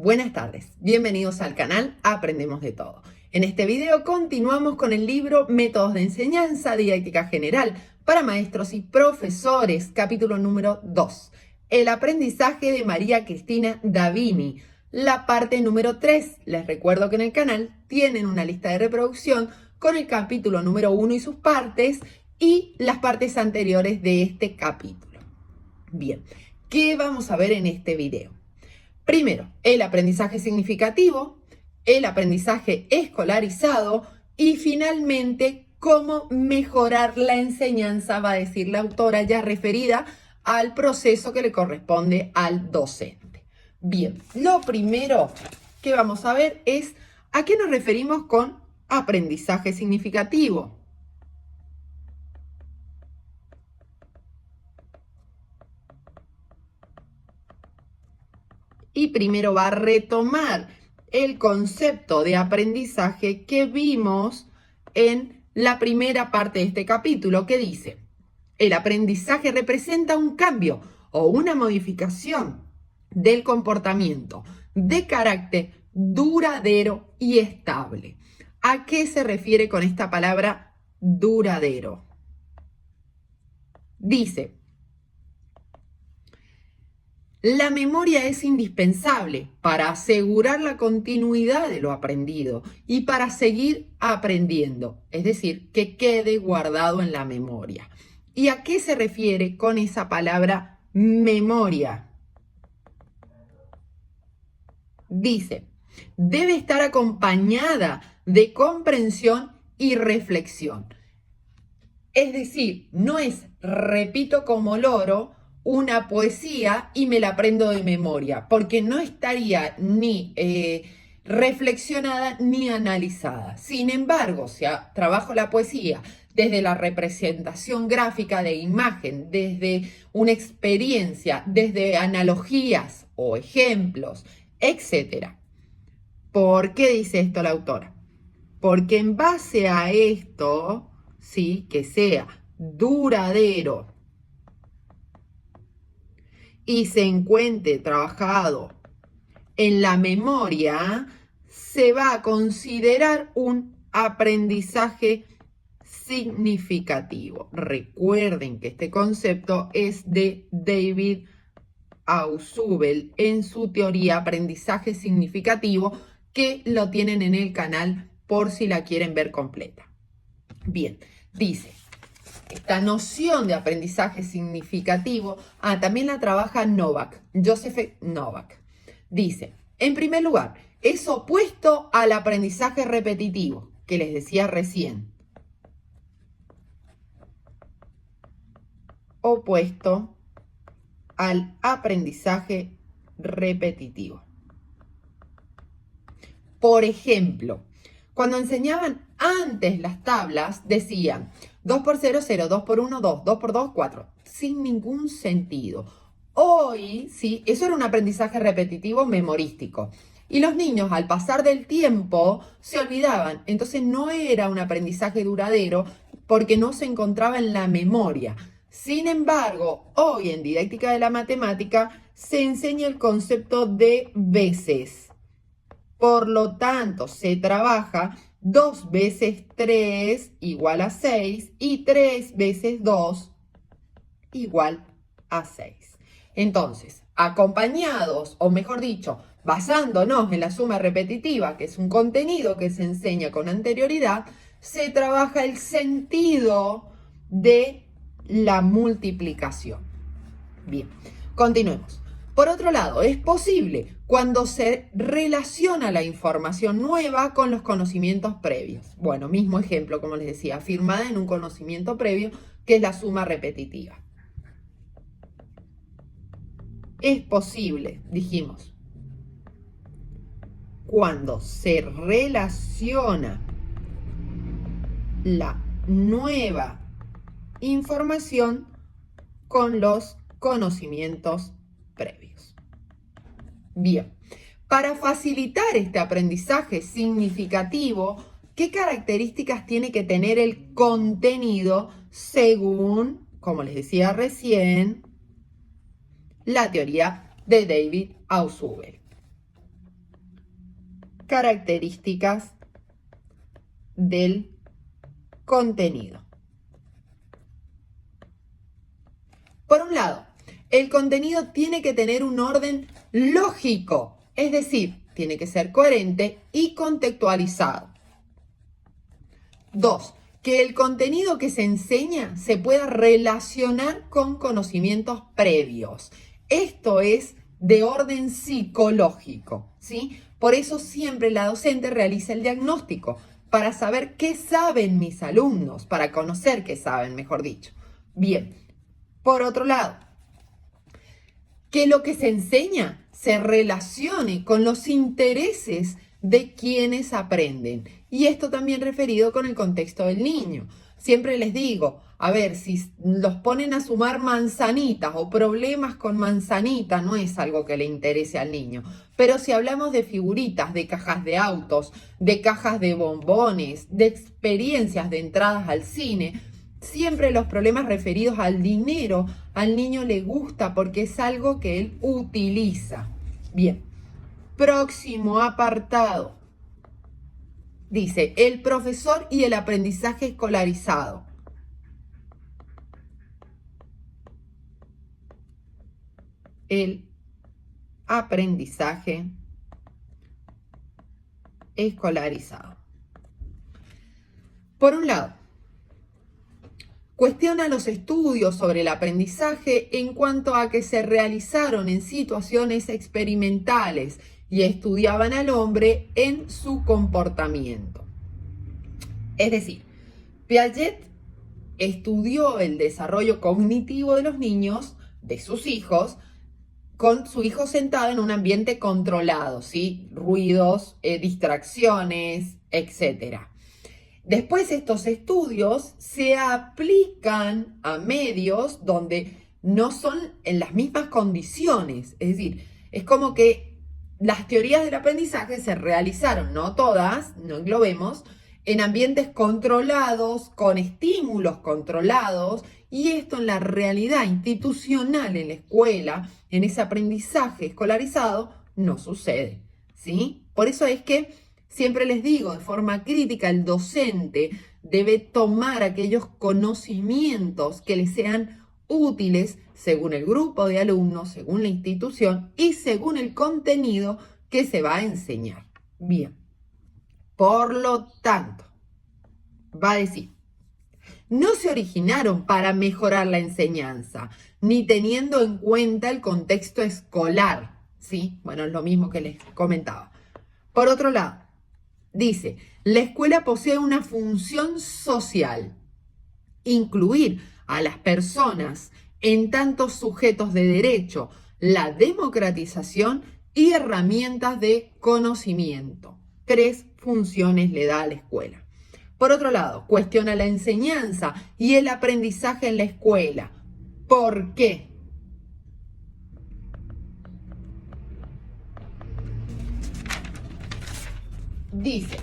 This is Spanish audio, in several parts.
Buenas tardes, bienvenidos al canal Aprendemos de Todo. En este video continuamos con el libro Métodos de Enseñanza, Didáctica General para Maestros y Profesores, capítulo número 2. El aprendizaje de María Cristina Davini, la parte número 3. Les recuerdo que en el canal tienen una lista de reproducción con el capítulo número 1 y sus partes y las partes anteriores de este capítulo. Bien, ¿qué vamos a ver en este video? Primero, el aprendizaje significativo, el aprendizaje escolarizado y finalmente cómo mejorar la enseñanza, va a decir la autora ya referida al proceso que le corresponde al docente. Bien, lo primero que vamos a ver es a qué nos referimos con aprendizaje significativo. Y primero va a retomar el concepto de aprendizaje que vimos en la primera parte de este capítulo, que dice: el aprendizaje representa un cambio o una modificación del comportamiento de carácter duradero y estable. ¿A qué se refiere con esta palabra duradero? Dice: la memoria es indispensable para asegurar la continuidad de lo aprendido y para seguir aprendiendo, es decir, que quede guardado en la memoria. ¿Y a qué se refiere con esa palabra memoria? Dice: debe estar acompañada de comprensión y reflexión. Es decir, no es repito como loro una poesía y me la aprendo de memoria, porque no estaría ni reflexionada ni analizada. Sin embargo, si trabajo la poesía desde la representación gráfica de imagen, desde una experiencia, desde analogías o ejemplos, etc. ¿Por qué dice esto la autora? Porque en base a esto, sí, que sea duradero y se encuentre trabajado en la memoria, se va a considerar un aprendizaje significativo. Recuerden que este concepto es de David Ausubel en su teoría aprendizaje significativo, que lo tienen en el canal por si la quieren ver completa. Bien, dice: esta noción de aprendizaje significativo, también la trabaja Novak, Joseph Novak. Dice: en primer lugar, es opuesto al aprendizaje repetitivo, que les decía recién. Opuesto al aprendizaje repetitivo. Por ejemplo, cuando enseñaban antes las tablas, decían 2 por 0, 0, 2 por 1, 2, 2 por 2, 4, sin ningún sentido. Hoy, sí, eso era un aprendizaje repetitivo memorístico. Y los niños, al pasar del tiempo, se olvidaban. Entonces no era un aprendizaje duradero porque no se encontraba en la memoria. Sin embargo, hoy en didáctica de la matemática se enseña el concepto de veces. Por lo tanto, se trabaja 2 veces 3 igual a 6 y 3 veces 2 igual a 6. Entonces, acompañados, o mejor dicho, basándonos en la suma repetitiva, que es un contenido que se enseña con anterioridad, se trabaja el sentido de la multiplicación. Bien, continuemos. Por otro lado, es posible cuando se relaciona la información nueva con los conocimientos previos. Bueno, mismo ejemplo, como les decía, afirmada en un conocimiento previo, que es la suma repetitiva. Es posible, dijimos, cuando se relaciona la nueva información con los conocimientos previos. Bien, para facilitar este aprendizaje significativo, ¿qué características tiene que tener el contenido según, como les decía recién, la teoría de David Ausubel? características del contenido. Por un lado, el contenido tiene que tener un orden lógico, es decir, tiene que ser coherente y contextualizado. 2. Que el contenido que se enseña se pueda relacionar con conocimientos previos. Esto es de orden psicológico, ¿sí? Por eso siempre la docente realiza el diagnóstico, para saber qué saben mis alumnos, para conocer qué saben, mejor dicho. Bien, por otro lado, que lo que se enseña se relacione con los intereses de quienes aprenden. Y esto también referido con el contexto del niño. Siempre les digo, a ver, si los ponen a sumar manzanitas o problemas con manzanita, no es algo que le interese al niño. Pero si hablamos de figuritas, de cajas de autos, de cajas de bombones, de experiencias de entradas al cine, siempre los problemas referidos al dinero, al niño le gusta porque es algo que él utiliza. Bien, próximo apartado. Dice, el profesor y el aprendizaje escolarizado. El aprendizaje escolarizado. Por un lado, cuestiona los estudios sobre el aprendizaje en cuanto a que se realizaron en situaciones experimentales y estudiaban al hombre en su comportamiento. Es decir, Piaget estudió el desarrollo cognitivo de los niños, de sus hijos, con su hijo sentado en un ambiente controlado, ¿sí? Ruidos, distracciones, etc. Después estos estudios se aplican a medios donde no son en las mismas condiciones. Es decir, es como que las teorías del aprendizaje se realizaron, no todas, no englobemos, en ambientes controlados, con estímulos controlados, y esto en la realidad institucional, en la escuela, en ese aprendizaje escolarizado, no sucede, ¿sí? Por eso es que siempre les digo, de forma crítica, el docente debe tomar aquellos conocimientos que le sean útiles según el grupo de alumnos, según la institución y según el contenido que se va a enseñar. Bien, por lo tanto, va a decir, no se originaron para mejorar la enseñanza, ni teniendo en cuenta el contexto escolar, ¿sí? Bueno, es lo mismo que les comentaba. Por otro lado, dice, la escuela posee una función social, incluir a las personas en tantos sujetos de derecho, la democratización y herramientas de conocimiento. 3 funciones le da a la escuela. Por otro lado, cuestiona la enseñanza y el aprendizaje en la escuela. ¿Por qué? Dice,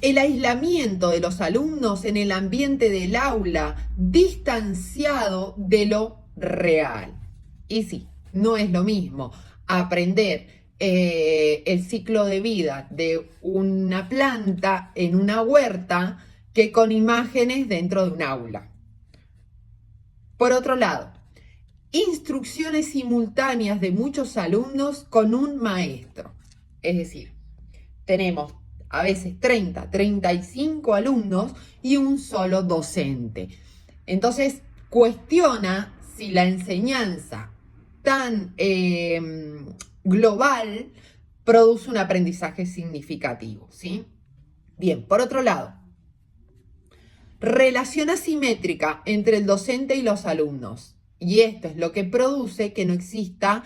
el aislamiento de los alumnos en el ambiente del aula, distanciado de lo real. Y sí, no es lo mismo aprender el ciclo de vida de una planta en una huerta que con imágenes dentro de un aula. Por otro lado, instrucciones simultáneas de muchos alumnos con un maestro. Es decir, tenemos a veces 30, 35 alumnos y un solo docente. Entonces, cuestiona si la enseñanza tan global produce un aprendizaje significativo, ¿sí? Bien, por otro lado, relación asimétrica entre el docente y los alumnos. Y esto es lo que produce que no exista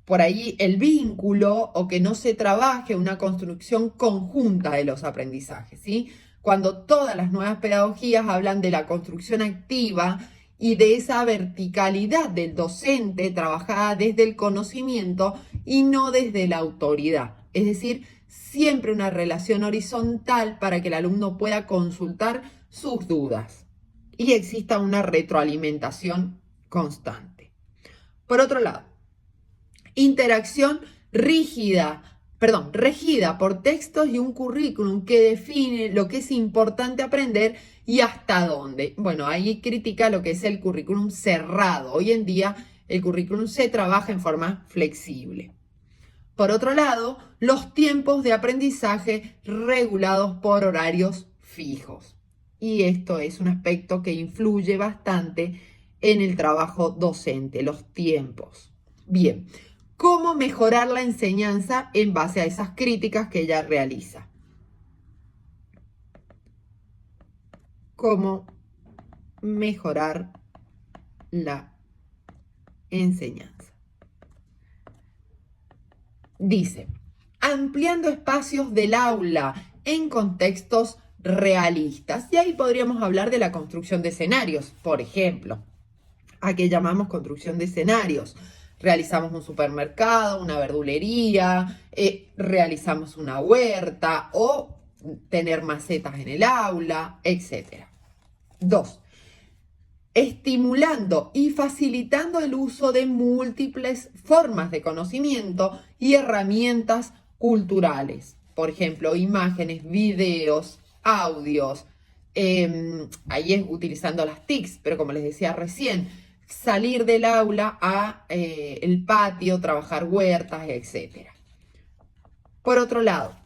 por ahí el vínculo o que no se trabaje una construcción conjunta de los aprendizajes, ¿sí? Cuando todas las nuevas pedagogías hablan de la construcción activa y de esa verticalidad del docente trabajada desde el conocimiento y no desde la autoridad. Es decir, siempre una relación horizontal para que el alumno pueda consultar sus dudas y exista una retroalimentación constante. Por otro lado, interacción regida por textos y un currículum que define lo que es importante aprender y hasta dónde. Bueno, ahí critica lo que es el currículum cerrado. Hoy en día el currículum se trabaja en forma flexible. Por otro lado, los tiempos de aprendizaje regulados por horarios fijos. Y esto es un aspecto que influye bastante en el trabajo docente, los tiempos. Bien, ¿cómo mejorar la enseñanza en base a esas críticas que ella realiza? ¿Cómo mejorar la enseñanza? Dice, ampliando espacios del aula en contextos realistas. Y ahí podríamos hablar de la construcción de escenarios, por ejemplo. ¿A qué llamamos construcción de escenarios? Realizamos un supermercado, una verdulería, realizamos una huerta o tener macetas en el aula, etc. 2. Estimulando y facilitando el uso de múltiples formas de conocimiento y herramientas culturales. Por ejemplo, imágenes, videos, audios. Ahí es utilizando las TICs, pero como les decía recién, salir del aula a el patio, trabajar huertas, etc. Por otro lado,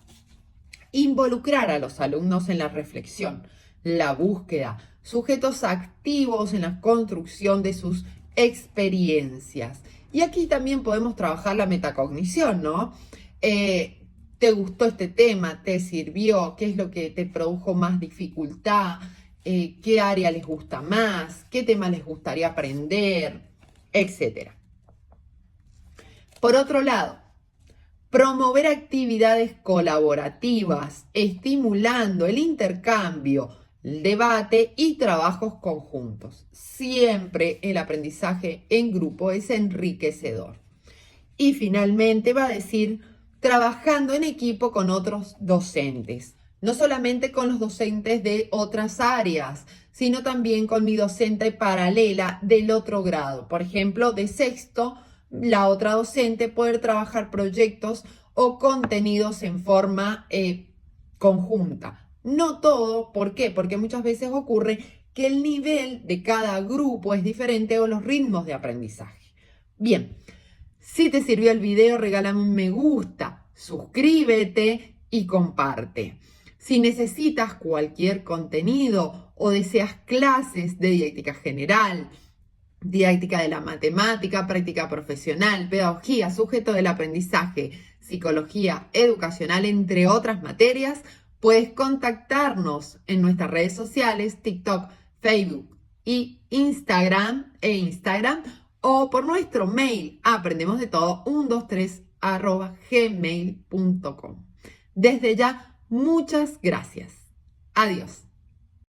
involucrar a los alumnos en la reflexión, la búsqueda, sujetos activos en la construcción de sus experiencias. Y aquí también podemos trabajar la metacognición, ¿no? ¿Te gustó este tema? ¿Te sirvió? ¿Qué es lo que te produjo más dificultad? ¿Qué área les gusta más? ¿Qué tema les gustaría aprender? Etcétera. Por otro lado, promover actividades colaborativas, estimulando el intercambio, el debate y trabajos conjuntos. Siempre el aprendizaje en grupo es enriquecedor. Y finalmente va a decir, trabajando en equipo con otros docentes. No solamente con los docentes de otras áreas, sino también con mi docente paralela del otro grado. Por ejemplo, de sexto, la otra docente poder trabajar proyectos o contenidos en forma conjunta. No todo, ¿por qué? Porque muchas veces ocurre que el nivel de cada grupo es diferente o los ritmos de aprendizaje. Bien, si te sirvió el video, regálame un me gusta, suscríbete y comparte. Si necesitas cualquier contenido o deseas clases de didáctica general, didáctica de la matemática, práctica profesional, pedagogía, sujeto del aprendizaje, psicología educacional, entre otras materias, puedes contactarnos en nuestras redes sociales, TikTok, Facebook y Instagram o por nuestro mail aprendemosdetodo123@gmail.com. Desde ya, muchas gracias. Adiós.